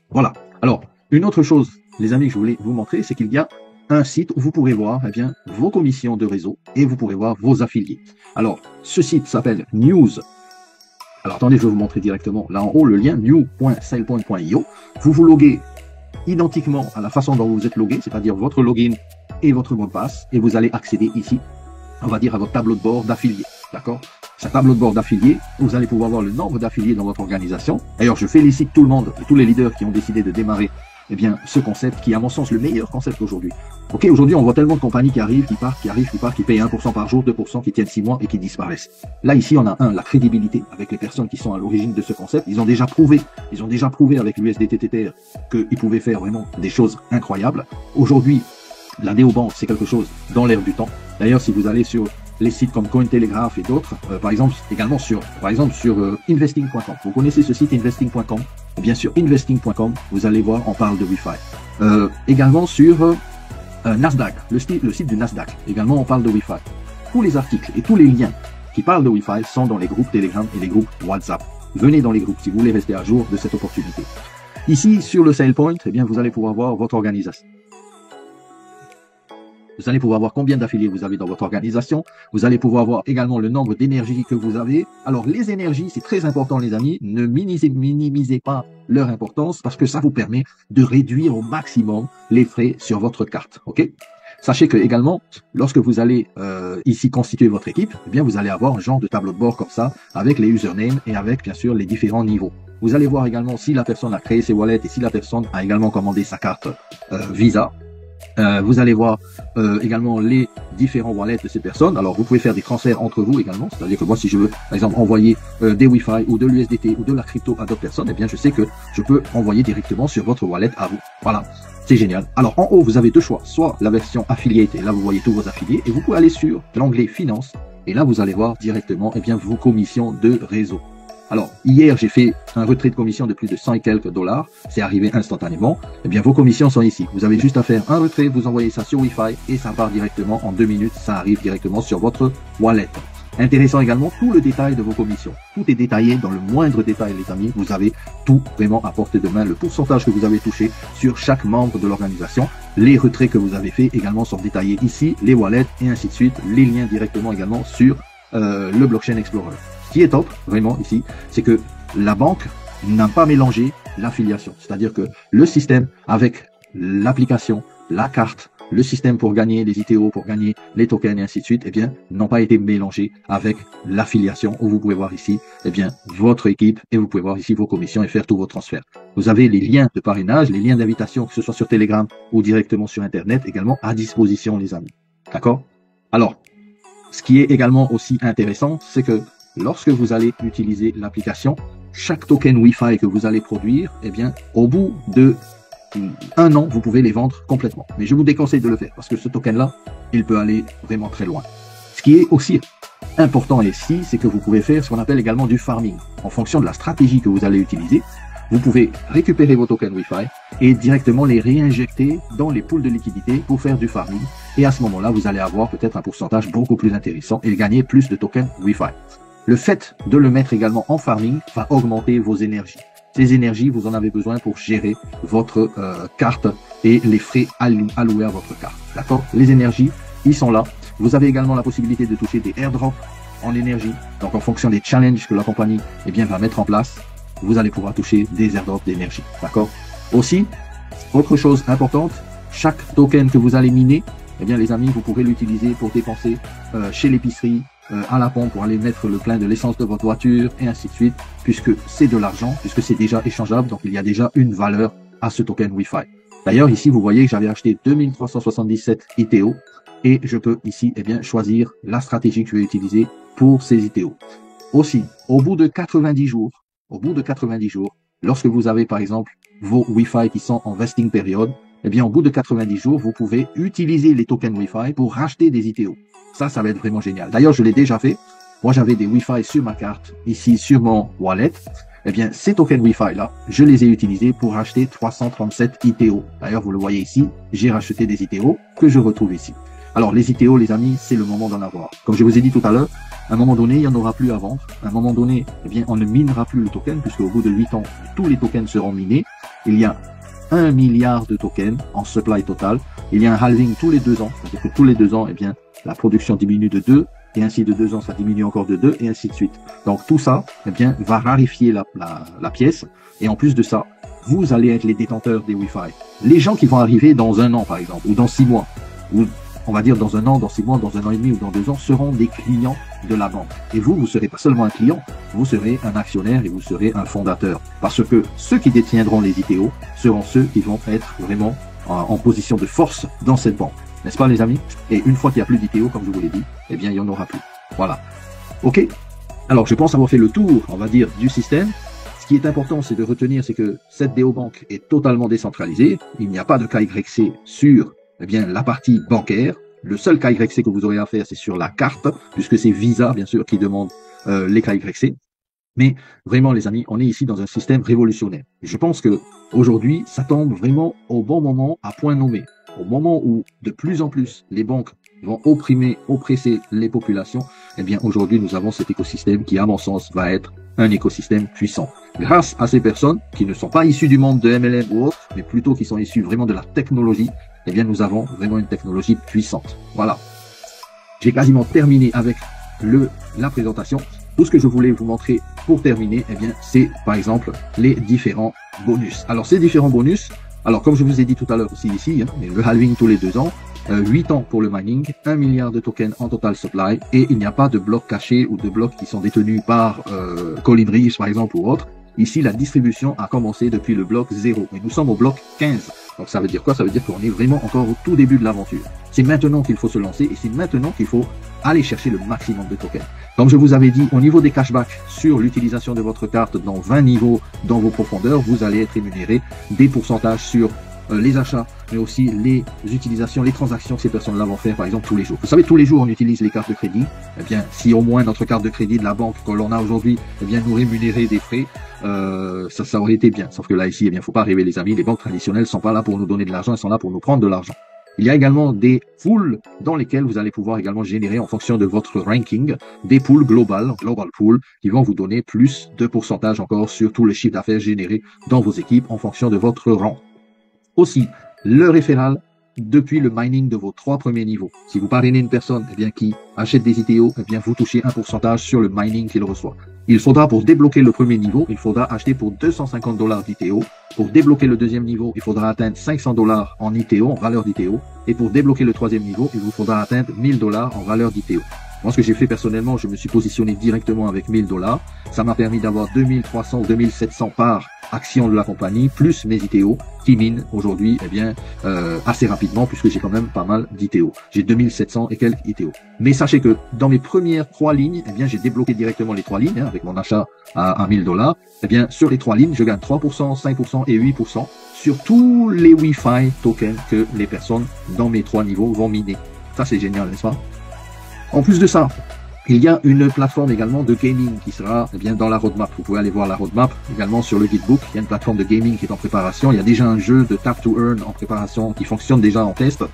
Voilà. Alors, une autre chose, les amis, que je voulais vous montrer, c'est qu'il y a un site où vous pourrez voir eh bien, vos commissions de réseau et vous pourrez voir vos affiliés. Alors, ce site s'appelle News. Alors, attendez, je vais vous montrer directement. Là en haut, le lien new.sailpoint.io. Vous vous loguez identiquement à la façon dont vous êtes logué, c'est-à-dire votre login et votre mot de passe, et vous allez accéder ici, on va dire, à votre tableau de bord d'affiliés. D'accord? Ce tableau de bord d'affiliés, vous allez pouvoir voir le nombre d'affiliés dans votre organisation. D'ailleurs, je félicite tout le monde, tous les leaders qui ont décidé de démarrer eh bien, ce concept qui est à mon sens le meilleur concept aujourd'hui. Ok, aujourd'hui on voit tellement de compagnies qui arrivent, qui partent, qui payent 1% par jour, 2%, qui tiennent 6 mois et qui disparaissent. Là ici on a la crédibilité avec les personnes qui sont à l'origine de ce concept. Ils ont déjà prouvé avec l'USDT Tether qu'ils pouvaient faire vraiment des choses incroyables. Aujourd'hui, la néobanque c'est quelque chose dans l'air du temps. D'ailleurs, si vous allez sur les sites comme Cointelegraph et d'autres, par exemple sur investing.com. Vous connaissez ce site investing.com? Bien sûr, investing.com, vous allez voir, on parle de Wi-Fi. Également sur Nasdaq, le site du Nasdaq. Également, on parle de Wi-Fi. Tous les articles et tous les liens qui parlent de Wi-Fi sont dans les groupes Telegram et les groupes WhatsApp. Venez dans les groupes si vous voulez rester à jour de cette opportunité. Ici, sur le SailPoint, eh bien, vous allez pouvoir voir votre organisation. Vous allez pouvoir voir combien d'affiliés vous avez dans votre organisation. Vous allez pouvoir voir également le nombre d'énergies que vous avez. Alors, les énergies, c'est très important, les amis. Ne minimisez pas leur importance parce que ça vous permet de réduire au maximum les frais sur votre carte. Ok? Sachez que également, lorsque vous allez ici constituer votre équipe, eh bien, vous allez avoir un genre de tableau de bord comme ça avec les usernames et avec, bien sûr, les différents niveaux. Vous allez voir également si la personne a créé ses wallets et si la personne a également commandé sa carte Visa. Vous allez voir également les différents wallets de ces personnes. Alors, vous pouvez faire des transferts entre vous également. C'est-à-dire que moi, si je veux, par exemple, envoyer des Wi-Fi ou de l'USDT ou de la crypto à d'autres personnes, eh bien, je sais que je peux envoyer directement sur votre wallet à vous. Voilà, c'est génial. Alors, en haut, vous avez deux choix. Soit la version affiliate, et là, vous voyez tous vos affiliés. Et vous pouvez aller sur l'onglet Finance. Et là, vous allez voir directement eh bien, vos commissions de réseau. Alors, hier, j'ai fait un retrait de commission de plus de 100 et quelques dollars. C'est arrivé instantanément. Eh bien, vos commissions sont ici. Vous avez juste à faire un retrait, vous envoyez ça sur Wi-Fi et ça part directement en 2 minutes. Ça arrive directement sur votre wallet. Intéressant également, tout le détail de vos commissions. Tout est détaillé dans le moindre détail, les amis. Vous avez tout vraiment à portée de main. Le pourcentage que vous avez touché sur chaque membre de l'organisation. Les retraits que vous avez faits également sont détaillés ici. Les wallets et ainsi de suite. Les liens directement également sur le Blockchain Explorer. Ce qui est top, vraiment ici, c'est que la banque n'a pas mélangé l'affiliation. C'est-à-dire que le système avec l'application, la carte, le système pour gagner les ITO, pour gagner les tokens et ainsi de suite, eh bien, n'ont pas été mélangés avec l'affiliation où vous pouvez voir ici, eh bien, votre équipe et vous pouvez voir ici vos commissions et faire tous vos transferts. Vous avez les liens de parrainage, les liens d'invitation, que ce soit sur Telegram ou directement sur Internet, également à disposition, les amis. D'accord? Alors, ce qui est également aussi intéressant, c'est que lorsque vous allez utiliser l'application, chaque token Wi-Fi que vous allez produire, eh bien, au bout de 1 an, vous pouvez les vendre complètement. Mais je vous déconseille de le faire parce que ce token-là, il peut aller vraiment très loin. Ce qui est aussi important ici, c'est que vous pouvez faire ce qu'on appelle également du farming. En fonction de la stratégie que vous allez utiliser, vous pouvez récupérer vos tokens Wi-Fi et directement les réinjecter dans les pools de liquidité pour faire du farming. Et à ce moment-là, vous allez avoir peut-être un pourcentage beaucoup plus intéressant et gagner plus de tokens Wi-Fi. Le fait de le mettre également en farming va augmenter vos énergies. Ces énergies, vous en avez besoin pour gérer votre carte et les frais alloués à votre carte. D'accord? Les énergies, ils sont là. Vous avez également la possibilité de toucher des airdrops en énergie. Donc, en fonction des challenges que la compagnie va mettre en place, vous allez pouvoir toucher des airdrops d'énergie. D'accord? Aussi, autre chose importante, chaque token que vous allez miner, eh bien, les amis, vous pourrez l'utiliser pour dépenser chez l'épicerie, à la pompe pour aller mettre le plein de l'essence de votre voiture et ainsi de suite, puisque c'est de l'argent, puisque c'est déjà échangeable, donc il y a déjà une valeur à ce token Wi-Fi. D'ailleurs, ici, vous voyez que j'avais acheté 2377 ITO et je peux ici choisir la stratégie que je vais utiliser pour ces ITO. Aussi, au bout de 90 jours, lorsque vous avez par exemple vos Wi-Fi qui sont en vesting période, au bout de 90 jours, vous pouvez utiliser les tokens Wi-Fi pour racheter des ITO. Ça va être vraiment génial. D'ailleurs, je l'ai déjà fait. Moi, j'avais des Wi-Fi sur ma carte, ici, sur mon wallet. Ces tokens Wi-Fi là, je les ai utilisés pour acheter 337 ITO. D'ailleurs, vous le voyez ici, j'ai racheté des ITO que je retrouve ici. Alors, les ITO, les amis, c'est le moment d'en avoir. Comme je vous ai dit tout à l'heure, à un moment donné, il n'y en aura plus à vendre. À un moment donné, on ne minera plus le token, puisque au bout de 8 ans, tous les tokens seront minés. Il y a 1 milliard de tokens en supply total. Il y a un halving tous les 2 ans. C'est-à-dire que tous les 2 ans, la production diminue de 2, et ainsi de 2 ans, ça diminue encore de 2, et ainsi de suite. Donc tout ça, va raréfier la pièce. Et en plus de ça, vous allez être les détenteurs des Wi-Fi. Les gens qui vont arriver dans 1 an, par exemple, ou dans 6 mois, ou on va dire dans 1 an, dans 6 mois, dans 1 an et demi ou dans 2 ans, seront des clients de la banque. Et vous, vous serez pas seulement un client, vous serez un actionnaire et vous serez un fondateur. Parce que ceux qui détiendront les ITO seront ceux qui vont être vraiment en position de force dans cette banque. N'est-ce pas, les amis? Et une fois qu'il n'y a plus d'ITO, comme je vous l'ai dit, il n'y en aura plus. Voilà. OK? Alors, je pense avoir fait le tour, on va dire, du système. Ce qui est important, c'est de retenir, c'est que cette DeoBank est totalement décentralisée. Il n'y a pas de KYC sur la partie bancaire. Le seul KYC que vous aurez à faire, c'est sur la carte, puisque c'est Visa, bien sûr, qui demande les KYC. Mais vraiment, les amis, on est ici dans un système révolutionnaire. Et je pense que aujourd'hui, ça tombe vraiment au bon moment, à point nommé. Au moment où, de plus en plus, les banques vont oppresser les populations, aujourd'hui, nous avons cet écosystème qui, à mon sens, va être un écosystème puissant. Grâce à ces personnes qui ne sont pas issues du monde de MLM ou autre, mais plutôt qui sont issues vraiment de la technologie, nous avons vraiment une technologie puissante. Voilà. J'ai quasiment terminé avec la présentation. Tout ce que je voulais vous montrer pour terminer, c'est, par exemple, les différents bonus. Alors, ces différents bonus, alors, comme je vous ai dit tout à l'heure aussi ici, le halving tous les 2 ans, 8 ans pour le mining, 1 milliard de tokens en total supply, et il n'y a pas de blocs cachés ou de blocs qui sont détenus par Colin Reeves, par exemple, ou autre. Ici, la distribution a commencé depuis le bloc 0, et nous sommes au bloc 15. Donc, ça veut dire quoi? Ça veut dire qu'on est vraiment encore au tout début de l'aventure. C'est maintenant qu'il faut se lancer, et c'est maintenant qu'il faut aller chercher le maximum de tokens. Comme je vous avais dit, au niveau des cashbacks sur l'utilisation de votre carte dans 20 niveaux dans vos profondeurs, vous allez être rémunéré des pourcentages sur les achats, mais aussi les utilisations, les transactions que ces personnes-là vont faire, par exemple, tous les jours. Vous savez, tous les jours, on utilise les cartes de crédit. Si au moins notre carte de crédit de la banque que l'on a aujourd'hui, nous rémunérer des frais, ça aurait été bien. Sauf que là, ici, faut pas rêver, les amis. Les banques traditionnelles sont pas là pour nous donner de l'argent, elles sont là pour nous prendre de l'argent. Il y a également des pools dans lesquels vous allez pouvoir également générer en fonction de votre ranking des pools global pool, qui vont vous donner plus de pourcentage encore sur tout le chiffre d'affaires généré dans vos équipes en fonction de votre rang. Aussi, le référal depuis le mining de vos 3 premiers niveaux. Si vous parrainez une personne eh bien, qui achète des ITO, eh bien, vous touchez un pourcentage sur le mining qu'il reçoit. Il faudra, pour débloquer le premier niveau, il faudra acheter pour 250 $ d'ITO. Pour débloquer le deuxième niveau, il faudra atteindre 500 $ en ITO, en valeur d'ITO. Et pour débloquer le troisième niveau, il vous faudra atteindre 1000 $ en valeur d'ITO. Moi, ce que j'ai fait personnellement, je me suis positionné directement avec 1000 $. Ça m'a permis d'avoir 2300 ou 2700 par action de la compagnie, plus mes ITO, qui minent aujourd'hui, eh bien, assez rapidement, puisque j'ai quand même pas mal d'ITO. J'ai 2700 et quelques ITO. Mais sachez que dans mes premières 3 lignes, eh bien, j'ai débloqué directement les 3 lignes, avec mon achat à 1000 $. Eh bien, sur les 3 lignes, je gagne 3%, 5% et 8% sur tous les Wi-Fi tokens que les personnes dans mes 3 niveaux vont miner. Ça, c'est génial, n'est-ce pas? En plus de ça, il y a une plateforme également de gaming qui sera eh bien, dans la roadmap. Vous pouvez aller voir la roadmap également sur le guidebook. Il y a une plateforme de gaming qui est en préparation. Il y a déjà un jeu de Tap to Earn en préparation qui fonctionne déjà en test.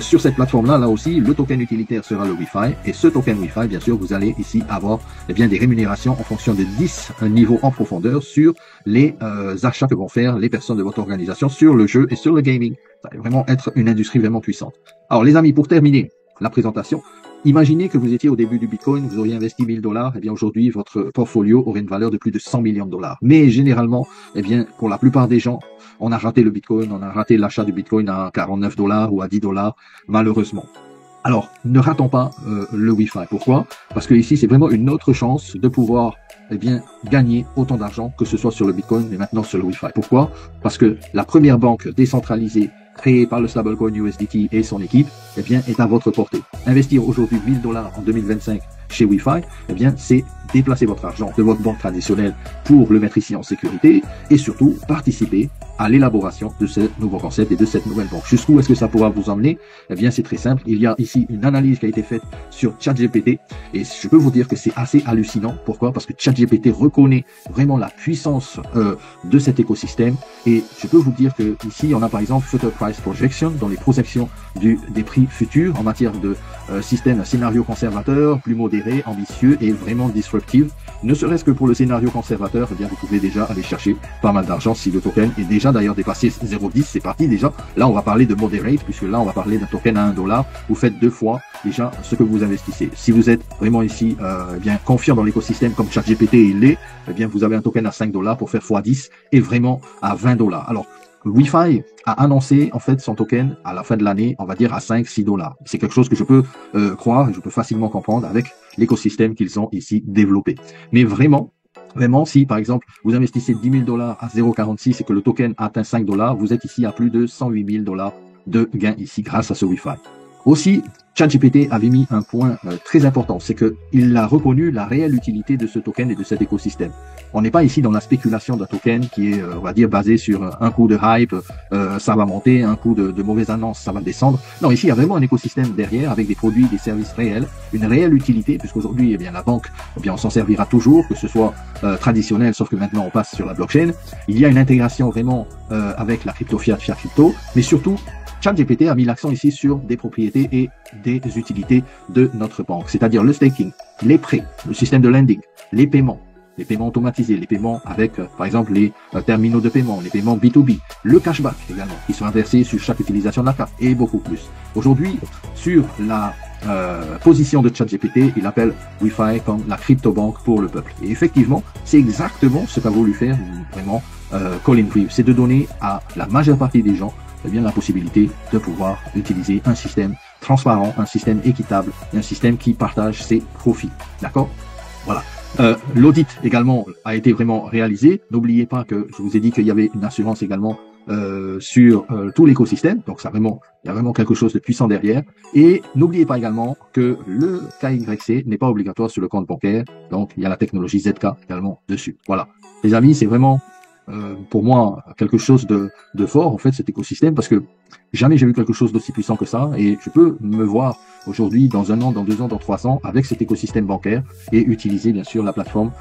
Sur cette plateforme-là, là aussi, le token utilitaire sera le Wi-Fi. Et ce token Wi-Fi, bien sûr, vous allez ici avoir eh bien, des rémunérations en fonction de 10 niveaux en profondeur sur les achats que vont faire les personnes de votre organisation sur le jeu et sur le gaming. Ça va vraiment être une industrie vraiment puissante. Alors les amis, pour terminer la présentation, imaginez que vous étiez au début du Bitcoin, vous auriez investi 1000 $, et bien aujourd'hui, votre portfolio aurait une valeur de plus de 100 millions de $. Mais généralement, eh bien, pour la plupart des gens, on a raté le Bitcoin, on a raté l'achat du Bitcoin à 49 $ ou à 10 $, malheureusement. Alors, ne ratons pas le Wi-Fi. Pourquoi? Parce que ici, c'est vraiment une autre chance de pouvoir eh bien, gagner autant d'argent que ce soit sur le Bitcoin, mais maintenant sur le Wi-Fi. Pourquoi? Parce que la première banque décentralisée créé par le stablecoin USDT et son équipe, eh bien, est à votre portée. Investir aujourd'hui 1000 $ en 2025 chez Wi-Fi, eh bien, c'est déplacer votre argent de votre banque traditionnelle pour le mettre ici en sécurité et surtout participer à l'élaboration de ce nouveau concept et de cette nouvelle banque. Jusqu'où est-ce que ça pourra vous emmener? Eh bien, c'est très simple. Il y a ici une analyse qui a été faite sur ChatGPT et je peux vous dire que c'est assez hallucinant. Pourquoi? Parce que ChatGPT reconnaît vraiment la puissance de cet écosystème et je peux vous dire que ici, on a par exemple Future Price Projection dans les projections des prix futurs en matière de système scénario conservateur, plus modéré, ambitieux et vraiment disruptif. Ne serait-ce que pour le scénario conservateur, eh bien, vous pouvez déjà aller chercher pas mal d'argent si le token est déjà d'ailleurs dépassé 0,10, c'est parti déjà. Là, on va parler de moderate, puisque là, on va parler d'un token à 1 $. Vous faites 2 fois déjà ce que vous investissez. Si vous êtes vraiment ici eh bien confiant dans l'écosystème comme ChatGPT il l'est, eh bien, vous avez un token à 5 $ pour faire x10 et vraiment à 20 $. Alors, Wi-Fi a annoncé en fait son token à la fin de l'année, on va dire à 5-6 $. C'est quelque chose que je peux croire et je peux facilement comprendre avec l'écosystème qu'ils ont ici développé. Mais vraiment, si par exemple vous investissez 10 000 $ à 0,46 et que le token atteint 5 $, vous êtes ici à plus de 108 000 $ de gains ici grâce à ce Wi-Fi. Aussi, ChatGPT avait mis un point très important, c'est qu'il a reconnu la réelle utilité de ce token et de cet écosystème. On n'est pas ici dans la spéculation d'un token qui est, on va dire, basé sur un coup de hype, ça va monter, un coup de mauvaise annonce, ça va descendre. Non, ici, il y a vraiment un écosystème derrière avec des produits, des services réels, une réelle utilité, puisqu'aujourd'hui, eh bien, la banque, eh bien, on s'en servira toujours, que ce soit traditionnel, sauf que maintenant, on passe sur la blockchain. Il y a une intégration vraiment avec la crypto fiat crypto, mais surtout, ChatGPT a mis l'accent ici sur des propriétés et des utilités de notre banque, c'est-à-dire le staking, les prêts, le système de lending, les paiements automatisés, les paiements avec, par exemple, les terminaux de paiement, les paiements B2B, le cashback également, qui sera versé sur chaque utilisation de la carte, et beaucoup plus. Aujourd'hui, sur la position de ChatGPT, il appelle Wi-Fi comme la crypto-banque pour le peuple. Et effectivement, c'est exactement ce qu'a voulu faire vraiment Colin Reeves, c'est de donner à la majeure partie des gens eh bien, la possibilité de pouvoir utiliser un système transparent, un système équitable et un système qui partage ses profits. D'accord? Voilà. L'audit également a été vraiment réalisé. N'oubliez pas que je vous ai dit qu'il y avait une assurance également sur tout l'écosystème. Donc ça vraiment, il y a vraiment quelque chose de puissant derrière. Et n'oubliez pas également que le KYC n'est pas obligatoire sur le compte bancaire. Donc il y a la technologie ZK également dessus. Voilà. Les amis, c'est vraiment pour moi quelque chose de fort en fait cet écosystème, parce que jamais j'ai vu quelque chose d'aussi puissant que ça, et je peux me voir aujourd'hui dans 1 an, dans 2 ans, dans 3 ans avec cet écosystème bancaire et utiliser bien sûr la plateforme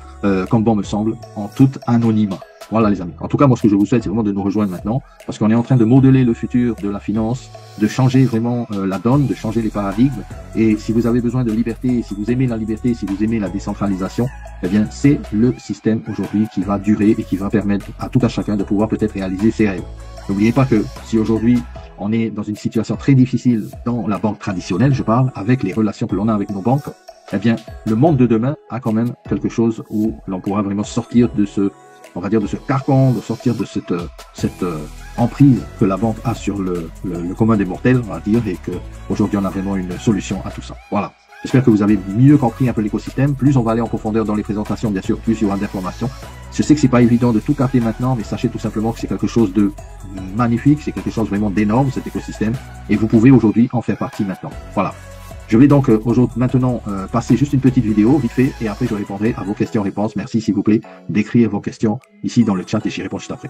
comme bon me semble en tout anonymat. Voilà les amis. En tout cas, moi ce que je vous souhaite, c'est vraiment de nous rejoindre maintenant, parce qu'on est en train de modeler le futur de la finance, de changer vraiment la donne, de changer les paradigmes. Et si vous avez besoin de liberté, si vous aimez la liberté, si vous aimez la décentralisation, eh bien c'est le système aujourd'hui qui va durer et qui va permettre à tout à chacun de pouvoir peut-être réaliser ses rêves. N'oubliez pas que si aujourd'hui on est dans une situation très difficile dans la banque traditionnelle, je parle, avec les relations que l'on a avec nos banques, eh bien, le monde de demain a quand même quelque chose où l'on pourra vraiment sortir de ce, on va dire, de ce carcan, de sortir de cette emprise que la banque a sur le commun des mortels, on va dire, et que aujourd'hui on a vraiment une solution à tout ça. Voilà. J'espère que vous avez mieux compris un peu l'écosystème. Plus on va aller en profondeur dans les présentations, bien sûr, plus il y aura d'informations. Je sais que c'est pas évident de tout capter maintenant, mais sachez tout simplement que c'est quelque chose de magnifique, c'est quelque chose vraiment d'énorme, cet écosystème, et vous pouvez aujourd'hui en faire partie maintenant. Voilà. Je vais donc maintenant passer juste une petite vidéo, vite fait, et après je répondrai à vos questions-réponses. Merci, s'il vous plaît, d'écrire vos questions ici dans le chat et j'y réponds juste après.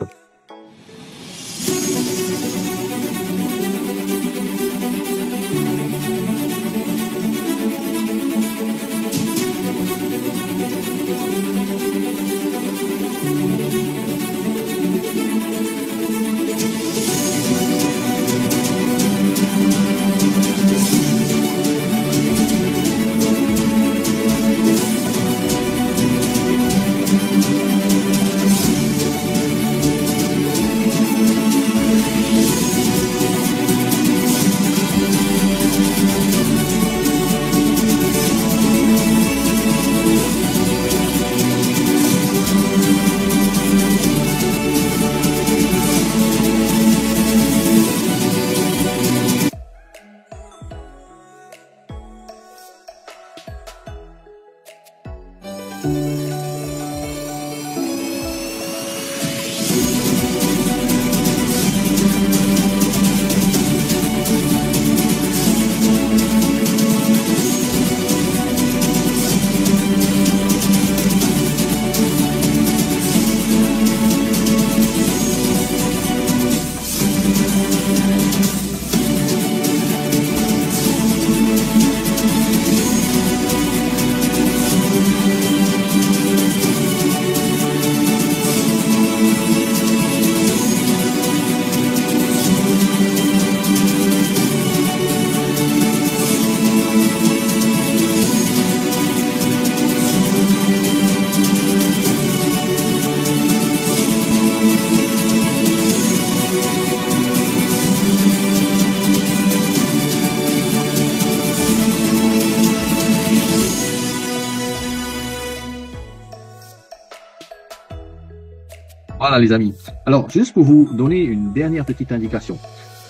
Voilà les amis. Alors, juste pour vous donner une dernière petite indication,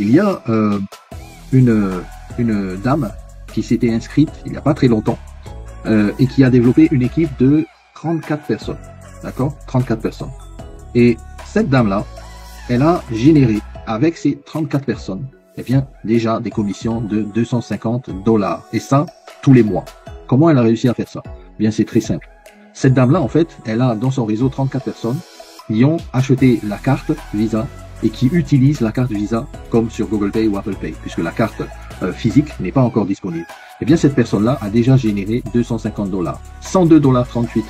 il y a une dame qui s'était inscrite il n'y a pas très longtemps et qui a développé une équipe de 34 personnes. D'accord? 34 personnes. Et cette dame-là, elle a généré avec ces 34 personnes, eh bien, déjà des commissions de $250. Et ça, tous les mois. Comment elle a réussi à faire ça? Eh bien, c'est très simple. Cette dame-là, en fait, elle a dans son réseau 34 personnes qui ont acheté la carte Visa et qui utilisent la carte Visa comme sur Google Pay ou Apple Pay, puisque la carte physique n'est pas encore disponible. Eh bien, cette personne-là a déjà généré $250, $102,38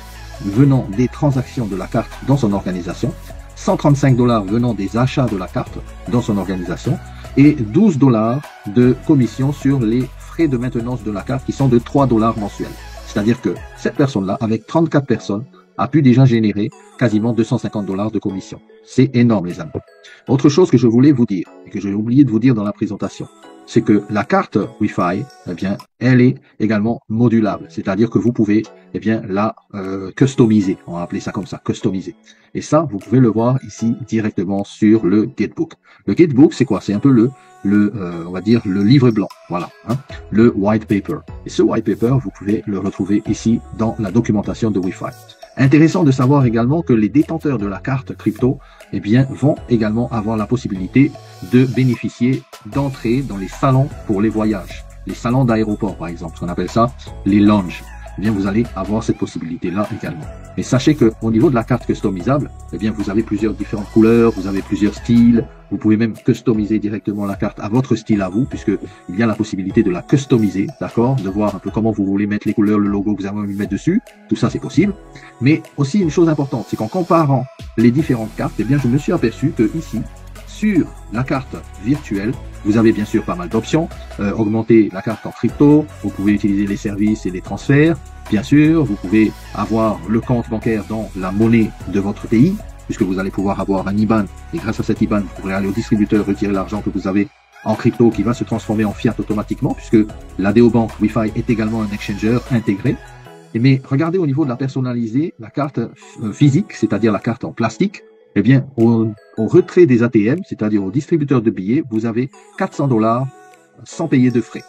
venant des transactions de la carte dans son organisation, $135 venant des achats de la carte dans son organisation et $12 de commission sur les frais de maintenance de la carte qui sont de $3 mensuels. C'est-à-dire que cette personne-là, avec 34 personnes, a pu déjà générer quasiment $250 de commission. C'est énorme, les amis. Autre chose que je voulais vous dire, et que j'ai oublié de vous dire dans la présentation, c'est que la carte Wi-Fi, eh bien, elle est également modulable. C'est-à-dire que vous pouvez, eh bien, la customiser. On va appeler ça comme ça, customiser. Et ça, vous pouvez le voir ici directement sur le Gatebook. Le Gatebook, c'est quoi? C'est un peu on va dire, le livre blanc. Voilà, hein, le white paper. Et ce white paper, vous pouvez le retrouver ici dans la documentation de Wi-Fi. Intéressant de savoir également que les détenteurs de la carte crypto, eh bien, vont également avoir la possibilité de bénéficier d'entrer dans les salons pour les voyages. Les salons d'aéroport, par exemple, ce qu'on appelle ça les lounges. Eh bien, vous allez avoir cette possibilité-là également. Et sachez que au niveau de la carte customisable, eh bien, vous avez plusieurs différentes couleurs, vous avez plusieurs styles. Vous pouvez même customiser directement la carte à votre style à vous, puisque il y a la possibilité de la customiser, d'accord, de voir un peu comment vous voulez mettre les couleurs, le logo que vous avez envie de mettre dessus. Tout ça, c'est possible. Mais aussi une chose importante, c'est qu'en comparant les différentes cartes, eh bien, je me suis aperçu que ici, sur la carte virtuelle, vous avez bien sûr pas mal d'options. Augmenter la carte en crypto, vous pouvez utiliser les services et les transferts. Bien sûr, vous pouvez avoir le compte bancaire dans la monnaie de votre pays. puisque vous allez pouvoir avoir un IBAN, et grâce à cet IBAN, vous pourrez aller au distributeur, retirer l'argent que vous avez en crypto qui va se transformer en fiat automatiquement, puisque la Bank Wi-Fi est également un exchanger intégré. Mais regardez au niveau de la personnalisée, la carte physique, c'est-à-dire la carte en plastique, eh bien, au retrait des ATM, c'est-à-dire au distributeur de billets, vous avez 400 $ sans payer de frais.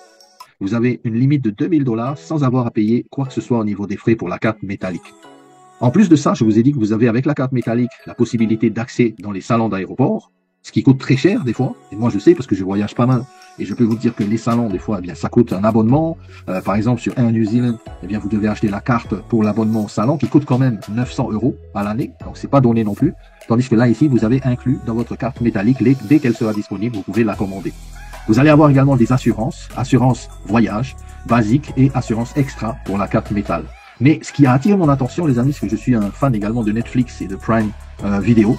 Vous avez une limite de 2000 $ sans avoir à payer quoi que ce soit au niveau des frais pour la carte métallique. En plus de ça, je vous ai dit que vous avez avec la carte métallique la possibilité d'accès dans les salons d'aéroport, ce qui coûte très cher des fois. Et moi je sais parce que je voyage pas mal et je peux vous dire que les salons des fois, eh bien ça coûte un abonnement. Par exemple sur Air New Zealand, eh bien vous devez acheter la carte pour l'abonnement au salon qui coûte quand même 900 € à l'année, donc c'est pas donné non plus. Tandis que là ici vous avez inclus dans votre carte métallique dès qu'elle sera disponible, vous pouvez la commander. Vous allez avoir également des assurances, assurance voyage basique et assurance extra pour la carte métal. Mais ce qui a attiré mon attention, les amis, parce que je suis un fan également de Netflix et de Prime Video,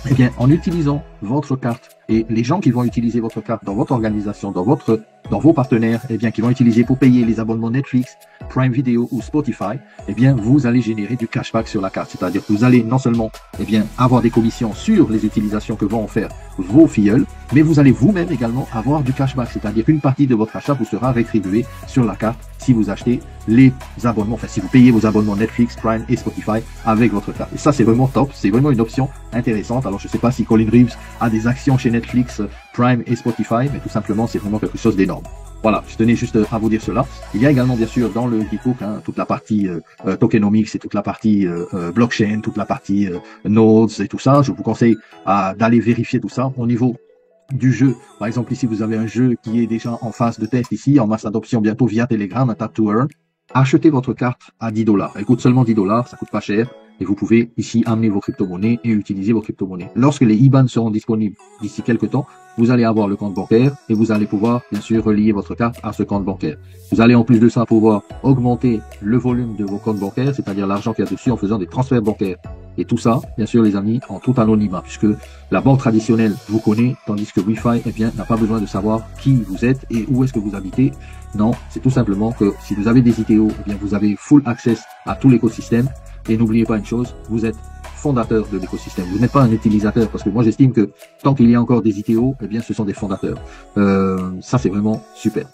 eh bien, en utilisant votre carte et les gens qui vont utiliser votre carte dans votre organisation, dans vos partenaires, eh bien, qui vont utiliser pour payer les abonnements Netflix, Prime Video ou Spotify, eh bien, vous allez générer du cashback sur la carte. C'est-à-dire que vous allez non seulement, eh bien, avoir des commissions sur les utilisations que vont en faire vos filleuls, mais vous allez vous-même également avoir du cashback. C'est-à-dire qu'une partie de votre achat vous sera rétribuée sur la carte si vous achetez les abonnements, enfin, si vous payez vos abonnements Netflix, Prime et Spotify avec votre carte. Et ça, c'est vraiment top. C'est vraiment une option intéressante. Alors, je ne sais pas si Colin Reeves a des actions chez Netflix, Prime et Spotify, mais tout simplement, c'est vraiment quelque chose d'énorme. Voilà, je tenais juste à vous dire cela. Il y a également, bien sûr, dans le Geekbook, toute la partie tokenomics et toute la partie blockchain, toute la partie nodes et tout ça. Je vous conseille d'aller vérifier tout ça au niveau du jeu. Par exemple, ici, vous avez un jeu qui est déjà en phase de test ici, en masse d'adoption bientôt via Telegram, un Tap to Earn. Achetez votre carte à 10 $. Elle coûte seulement 10 $, ça coûte pas cher. Et vous pouvez ici amener vos crypto-monnaies et utiliser vos crypto-monnaies. Lorsque les IBAN seront disponibles d'ici quelques temps, vous allez avoir le compte bancaire et vous allez pouvoir, bien sûr, relier votre carte à ce compte bancaire. Vous allez en plus de ça pouvoir augmenter le volume de vos comptes bancaires, c'est-à-dire l'argent qu'il y a dessus en faisant des transferts bancaires. Et tout ça, bien sûr, les amis, en tout anonymat, puisque la banque traditionnelle vous connaît, tandis que Wi-Fi, eh bien, n'a pas besoin de savoir qui vous êtes et où est-ce que vous habitez. Non, c'est tout simplement que si vous avez des ITO, eh bien, vous avez full access à tout l'écosystème. Et n'oubliez pas une chose, vous êtes fondateur de l'écosystème. Vous n'êtes pas un utilisateur, parce que moi j'estime que tant qu'il y a encore des ITO, eh bien ce sont des fondateurs. Ça c'est vraiment super.